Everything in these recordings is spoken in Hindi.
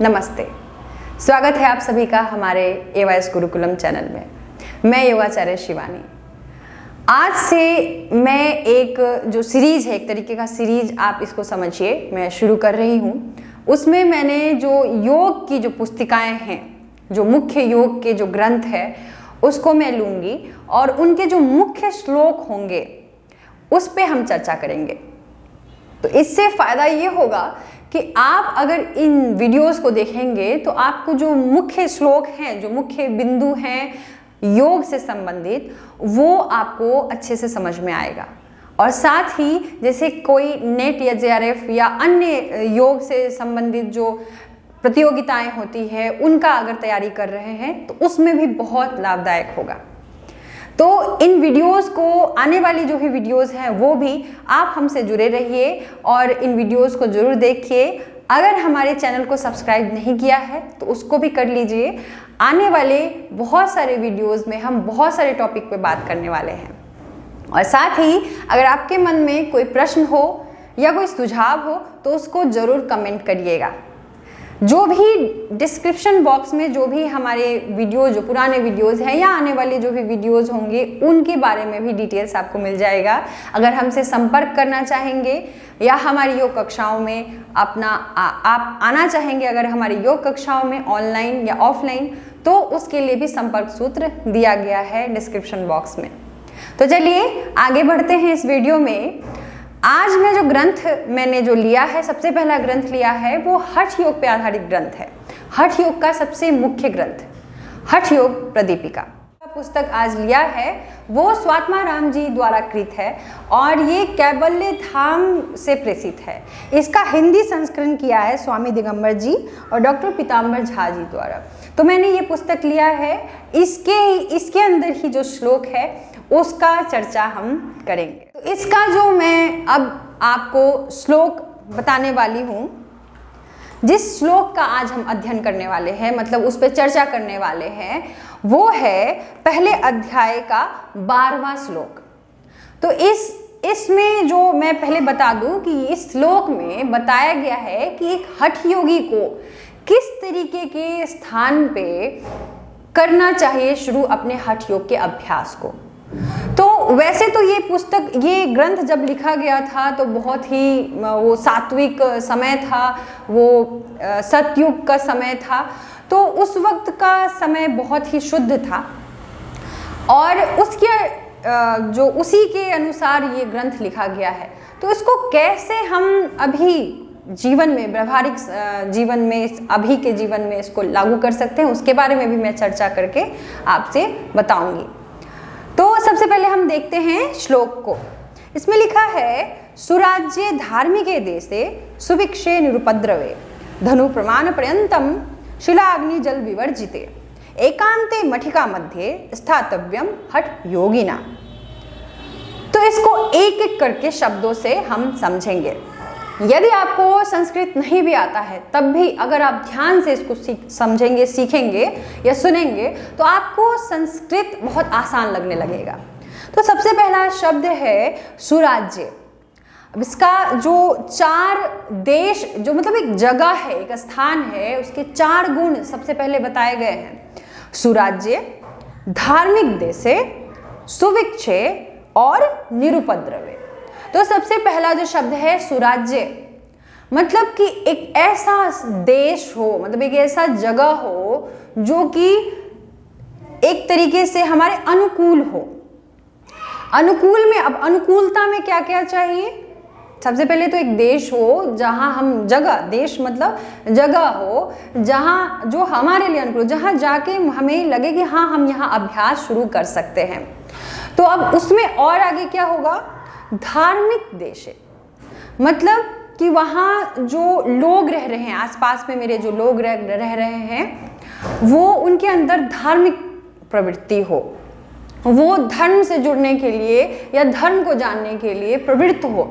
नमस्ते, स्वागत है आप सभी का हमारे एवाइस गुरुकुलम चैनल में। मैं योगाचार्य शिवानी। आज से मैं एक जो सीरीज है, एक तरीके का सीरीज आप इसको समझिए, मैं शुरू कर रही हूँ। उसमें मैंने जो योग की जो पुस्तिकाएं हैं, जो मुख्य योग के जो ग्रंथ है, उसको मैं लूँगी और उनके जो मुख्य श्लोक होंगे उस पे हम चर्चा करेंगे। तो इससे फ़ायदा ये होगा कि आप अगर इन वीडियोस को देखेंगे तो आपको जो मुख्य श्लोक हैं, जो मुख्य बिंदु हैं योग से संबंधित, वो आपको अच्छे से समझ में आएगा। और साथ ही जैसे कोई नेट या जेआरएफ या अन्य योग से संबंधित जो प्रतियोगिताएं होती है, उनका अगर तैयारी कर रहे हैं तो उसमें भी बहुत लाभदायक होगा। तो इन वीडियोस को, आने वाली जो भी वीडियोस हैं वो भी आप हमसे जुड़े रहिए और इन वीडियोस को ज़रूर देखिए। अगर हमारे चैनल को सब्सक्राइब नहीं किया है तो उसको भी कर लीजिए। आने वाले बहुत सारे वीडियोस में हम बहुत सारे टॉपिक पे बात करने वाले हैं। और साथ ही अगर आपके मन में कोई प्रश्न हो या कोई सुझाव हो तो उसको ज़रूर कमेंट करिएगा। जो भी डिस्क्रिप्शन बॉक्स में जो भी हमारे वीडियो, जो पुराने वीडियोस हैं या आने वाले जो भी वीडियोस होंगे, उनके बारे में भी डिटेल्स आपको मिल जाएगा। अगर हमसे संपर्क करना चाहेंगे या हमारी योग कक्षाओं में आप आना चाहेंगे, अगर हमारी योग कक्षाओं में ऑनलाइन या ऑफलाइन, तो उसके लिए भी संपर्क सूत्र दिया गया है डिस्क्रिप्शन बॉक्स में। तो चलिए आगे बढ़ते हैं इस वीडियो में। आज मैं जो ग्रंथ मैंने जो लिया है, सबसे पहला ग्रंथ लिया है वो हठ योग पे आधारित ग्रंथ है। हठ योग का सबसे मुख्य ग्रंथ हठ योग प्रदीपिका पुस्तक आज लिया है, वो स्वात्माराम जी द्वारा कृत है और ये कैबल्य धाम से प्रेषित है। इसका हिंदी संस्करण किया है स्वामी दिगंबर जी और डॉक्टर पीताम्बर झा जी द्वारा। तो मैंने ये पुस्तक लिया है, इसके अंदर ही जो श्लोक है उसका चर्चा हम करेंगे। तो इसका जो मैं अब आपको श्लोक बताने वाली हूँ, जिस श्लोक का आज हम अध्ययन करने वाले हैं, मतलब उस पर चर्चा करने वाले हैं, वो है पहले अध्याय का 12वां श्लोक। तो इसमें जो मैं पहले बता दूं कि इस श्लोक में बताया गया है कि एक हठ योगी को किस तरीके के स्थान पे करना चाहिए शुरू अपने हठ योग के अभ्यास को। तो वैसे तो ये पुस्तक, ये ग्रंथ जब लिखा गया था तो बहुत ही वो सात्विक समय था, वो सतयुग का समय था। तो उस वक्त का समय बहुत ही शुद्ध था और उसी के अनुसार ये ग्रंथ लिखा गया है। तो इसको कैसे हम अभी जीवन में, व्यवहारिक जीवन में, अभी के जीवन में इसको लागू कर सकते हैं, उसके बारे में भी मैं चर्चा करके आपसे बताऊंगी। तो सबसे पहले हम देखते हैं श्लोक को। इसमें लिखा है, सुराज्ये धार्मिके देशे सुभिक्षे निरुपद्रवे धनु प्रमाण पर्यंतम शिलाग्नि जल विवर्जिते एकांते मठिका मध्ये स्थातव्यम हठ योगिना। तो इसको एक एक करके शब्दों से हम समझेंगे। यदि आपको संस्कृत नहीं भी आता है तब भी अगर आप ध्यान से इसको समझेंगे, सीखेंगे या सुनेंगे तो आपको संस्कृत बहुत आसान लगने लगेगा। तो सबसे पहला शब्द है सुराज्य। अब इसका जो 4 देश, जो मतलब एक जगह है, एक स्थान है, उसके 4 गुण सबसे पहले बताए गए हैं। सुराज्य, धार्मिक देशे, सुविक्षे और निरुपद्रवे। तो सबसे पहला जो शब्द है सुराज्य, मतलब कि एक ऐसा देश हो, मतलब एक ऐसा जगह हो जो कि एक तरीके से हमारे अनुकूल हो। अनुकूल में, अब अनुकूलता में क्या क्या चाहिए? सबसे पहले तो एक देश हो जहां हम, जगह, देश मतलब जगह हो जहां जो हमारे लिए अनुकूल, जहां जाके हमें लगे कि हाँ हम यहाँ अभ्यास शुरू कर सकते हैं। तो अब उसमें और आगे क्या होगा? धार्मिक देश है, मतलब कि वहाँ जो लोग रह रहे हैं, आसपास में मेरे जो लोग रह रहे हैं, वो उनके अंदर धार्मिक प्रवृत्ति हो, वो धर्म से जुड़ने के लिए या धर्म को जानने के लिए प्रवृत्त हो।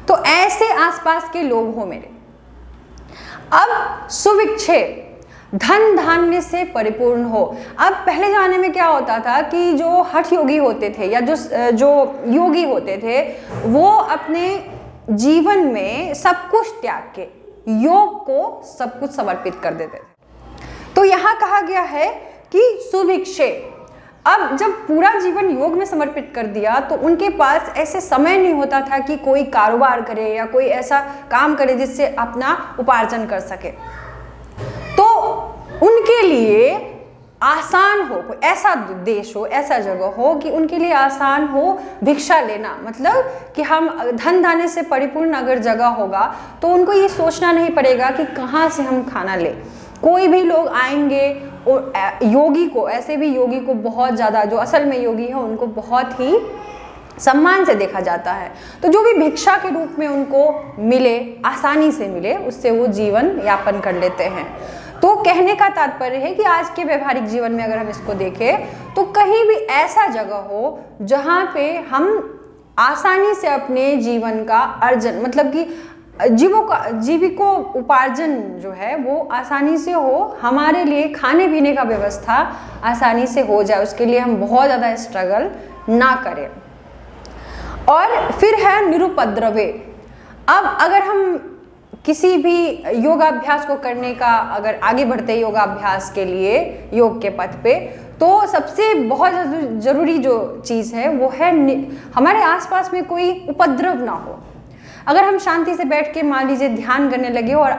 तो ऐसे आसपास के लोग हो मेरे। अब सुविक्षे, धन धान्य से परिपूर्ण हो। अब पहले ज़माने में क्या होता था कि जो हठ योगी होते थे या जो योगी होते थे, वो अपने जीवन में सब कुछ त्याग के योग को सब कुछ समर्पित कर देते थे। तो यहाँ कहा गया है कि सुभिक्षे, अब जब पूरा जीवन योग में समर्पित कर दिया तो उनके पास ऐसे समय नहीं होता था कि कोई कारोबार करे या कोई ऐसा काम करे जिससे अपना उपार्जन कर सके। तो उनके लिए आसान हो, कोई ऐसा देश हो, ऐसा जगह हो कि उनके लिए आसान हो भिक्षा लेना, मतलब कि हम धन धान्य से परिपूर्ण अगर जगह होगा तो उनको ये सोचना नहीं पड़ेगा कि कहाँ से हम खाना लें। कोई भी लोग आएंगे और योगी को, ऐसे भी योगी को बहुत ज़्यादा, जो असल में योगी है उनको बहुत ही सम्मान से देखा जाता है। तो जो भी भिक्षा के रूप में उनको मिले, आसानी से मिले, उससे वो जीवन यापन कर लेते हैं। तो कहने का तात्पर्य है कि आज के व्यवहारिक जीवन में अगर हम इसको देखें तो कहीं भी ऐसा जगह हो जहाँ पे हम आसानी से अपने जीवन का अर्जन, मतलब कि जीविको उपार्जन जो है वो आसानी से हो, हमारे लिए खाने पीने का व्यवस्था आसानी से हो जाए, उसके लिए हम बहुत ज़्यादा स्ट्रगल ना करें। और फिर है निरुपद्रवे। अब अगर हम किसी भी योगाभ्यास को करने का, अगर आगे बढ़ते योगाभ्यास के लिए योग के पथ पे, तो सबसे बहुत जरूरी जो चीज़ है वो है हमारे आसपास में कोई उपद्रव ना हो। अगर हम शांति से बैठ के मान लीजिए ध्यान करने लगे और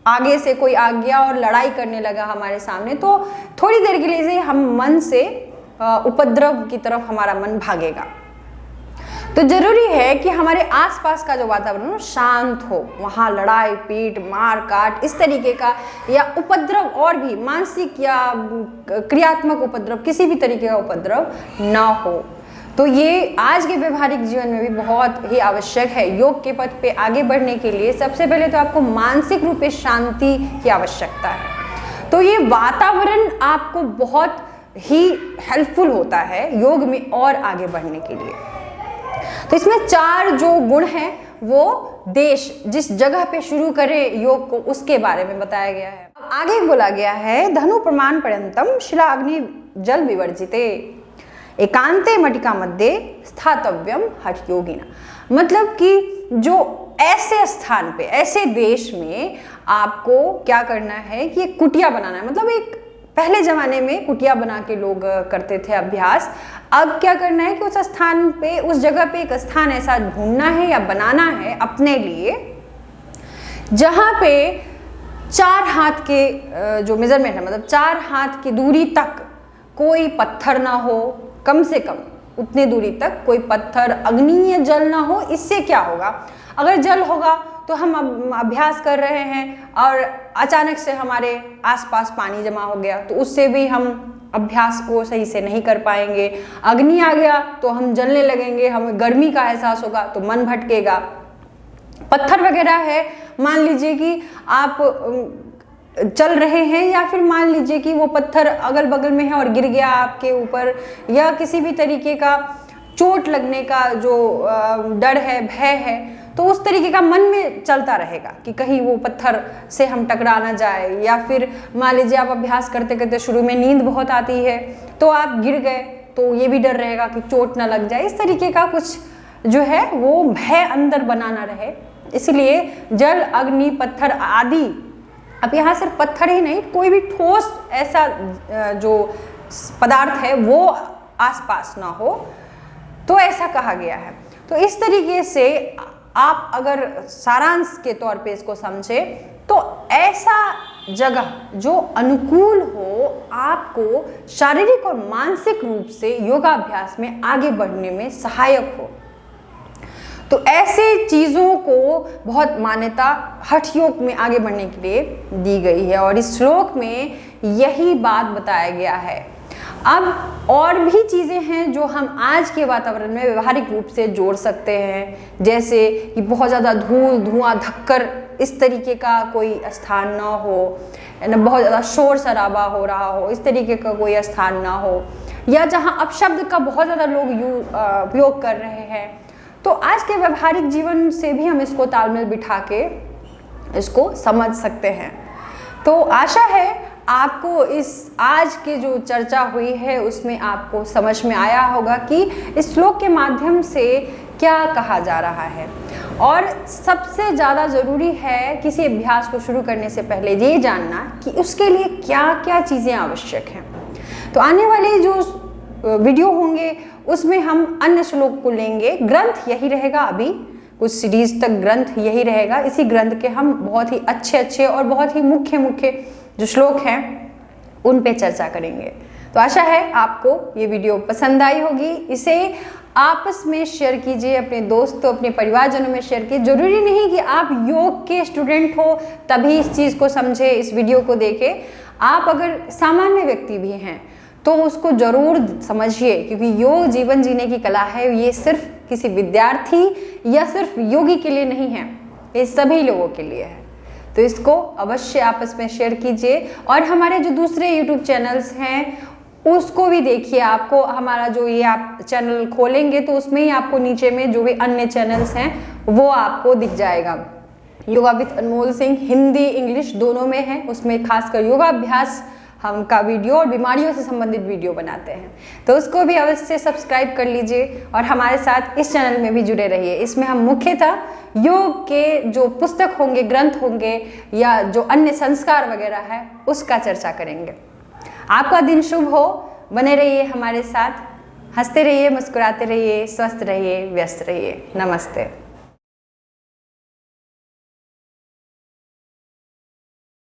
आगे से कोई आ गया और लड़ाई करने लगा हमारे सामने, तो थोड़ी देर के लिए हम मन से उपद्रव की तरफ हमारा मन भागेगा। तो जरूरी है कि हमारे आसपास का जो वातावरण शांत हो, वहाँ लड़ाई पीट, मार काट इस तरीके का या उपद्रव, और भी मानसिक या क्रियात्मक उपद्रव, किसी भी तरीके का उपद्रव ना हो। तो ये आज के व्यवहारिक जीवन में भी बहुत ही आवश्यक है। योग के पथ पे आगे बढ़ने के लिए सबसे पहले तो आपको मानसिक रूप से शांति की आवश्यकता है। तो ये वातावरण आपको बहुत ही हेल्पफुल होता है योग में और आगे बढ़ने के लिए। तो इसमें 4 जो गुण हैं वो देश, जिस जगह पे शुरू करे योग को, उसके बारे में बताया गया है। आगे बोला गया है धनु प्रमाण पर्यंतम शिला अग्नि जल विवर्जिते एकांते मटिका मध्य स्थातव्यम हठ योगिना। मतलब कि जो ऐसे स्थान पे, ऐसे देश में आपको क्या करना है कि एक कुटिया बनाना है। मतलब एक पहले जमाने में कुटिया बना के लोग करते थे अभ्यास। अब क्या करना है कि उस स्थान पे, उस जगह पे एक स्थान ऐसा ढूंढना है या बनाना है अपने लिए, जहाँ पे 4 हाथ के जो मेजरमेंट है, मतलब 4 हाथ की दूरी तक कोई पत्थर ना हो, कम से कम उतनी दूरी तक कोई पत्थर, अग्नि या जल ना हो। इससे क्या होगा, अगर जल होगा तो हम अभ्यास कर रहे हैं और अचानक से हमारे आसपास पानी जमा हो गया तो उससे भी हम अभ्यास को सही से नहीं कर पाएंगे। अग्नि आ गया तो हम जलने लगेंगे, हमें गर्मी का एहसास होगा तो मन भटकेगा। पत्थर वगैरह है, मान लीजिए कि आप चल रहे हैं या फिर मान लीजिए कि वो पत्थर अगल बगल में है और गिर गया आपके ऊपर, या किसी भी तरीके का चोट लगने का जो डर है, भय है, तो उस तरीके का मन में चलता रहेगा कि कहीं वो पत्थर से हम टकरा ना जाए। या फिर मान लीजिए आप अभ्यास करते करते शुरू में नींद बहुत आती है तो आप गिर गए तो ये भी डर रहेगा कि चोट ना लग जाए। इस तरीके का कुछ जो है वो भय अंदर बना ना रहे, इसलिए जल, अग्नि, पत्थर आदि, अब यहाँ सिर्फ पत्थर ही नहीं, कोई भी ठोस ऐसा जो पदार्थ है वो आसपास ना हो, तो ऐसा कहा गया है। तो इस तरीके से आप अगर सारांश के तौर पे इसको समझे तो ऐसा जगह जो अनुकूल हो, आपको शारीरिक और मानसिक रूप से योगाभ्यास में आगे बढ़ने में सहायक हो, तो ऐसे चीज़ों को बहुत मान्यता हठ योग में आगे बढ़ने के लिए दी गई है। और इस श्लोक में यही बात बताया गया है। अब और भी चीज़ें हैं जो हम आज के वातावरण में व्यवहारिक रूप से जोड़ सकते हैं, जैसे कि बहुत ज़्यादा धूल, धुआं, धक्कर, इस तरीके का कोई स्थान ना हो, ना बहुत ज़्यादा शोर शराबा हो रहा हो, इस तरीके का कोई स्थान ना हो, या जहाँ अपशब्द का बहुत ज़्यादा लोग उपयोग कर रहे हैं। तो आज के व्यवहारिक जीवन से भी हम इसको तालमेल बिठा के इसको समझ सकते हैं। तो आशा है आपको इस आज की जो चर्चा हुई है उसमें आपको समझ में आया होगा कि इस श्लोक के माध्यम से क्या कहा जा रहा है। और सबसे ज़्यादा ज़रूरी है किसी अभ्यास को शुरू करने से पहले ये जानना कि उसके लिए क्या क्या चीज़ें आवश्यक हैं। तो आने वाले जो वीडियो होंगे उसमें हम अन्य श्लोक को लेंगे। ग्रंथ यही रहेगा, अभी कुछ सीरीज तक ग्रंथ यही रहेगा। इसी ग्रंथ के हम बहुत ही अच्छे और बहुत ही मुख्य जो श्लोक हैं उन पे चर्चा करेंगे। तो आशा है आपको ये वीडियो पसंद आई होगी। इसे आपस में शेयर कीजिए, अपने दोस्तों अपने परिवारजनों में शेयर कीजिए। जरूरी नहीं कि आप योग के स्टूडेंट हो तभी इस चीज़ को समझे, इस वीडियो को देखें। आप अगर सामान्य व्यक्ति भी हैं तो उसको जरूर समझिए, क्योंकि योग जीवन जीने की कला है। ये सिर्फ किसी विद्यार्थी या सिर्फ योगी के लिए नहीं है, ये सभी लोगों के लिए है। तो इसको अवश्य आपस में शेयर कीजिए और हमारे जो दूसरे YouTube चैनल्स हैं उसको भी देखिए। आपको हमारा जो ये आप चैनल खोलेंगे तो उसमें ही आपको नीचे में जो भी अन्य चैनल्स हैं वो आपको दिख जाएगा। Yoga with Anmol Singh Hindi English दोनों में है, उसमें खासकर योगाभ्यास हम का वीडियो और बीमारियों से संबंधित वीडियो बनाते हैं, तो उसको भी अवश्य सब्सक्राइब कर लीजिए और हमारे साथ इस चैनल में भी जुड़े रहिए। इसमें हम मुख्यतः योग के जो पुस्तक होंगे, ग्रंथ होंगे या जो अन्य संस्कार वगैरह है उसका चर्चा करेंगे। आपका दिन शुभ हो, बने रहिए हमारे साथ, हंसते रहिए, मुस्कुराते रहिए, स्वस्थ रहिए, व्यस्त रहिए। नमस्ते।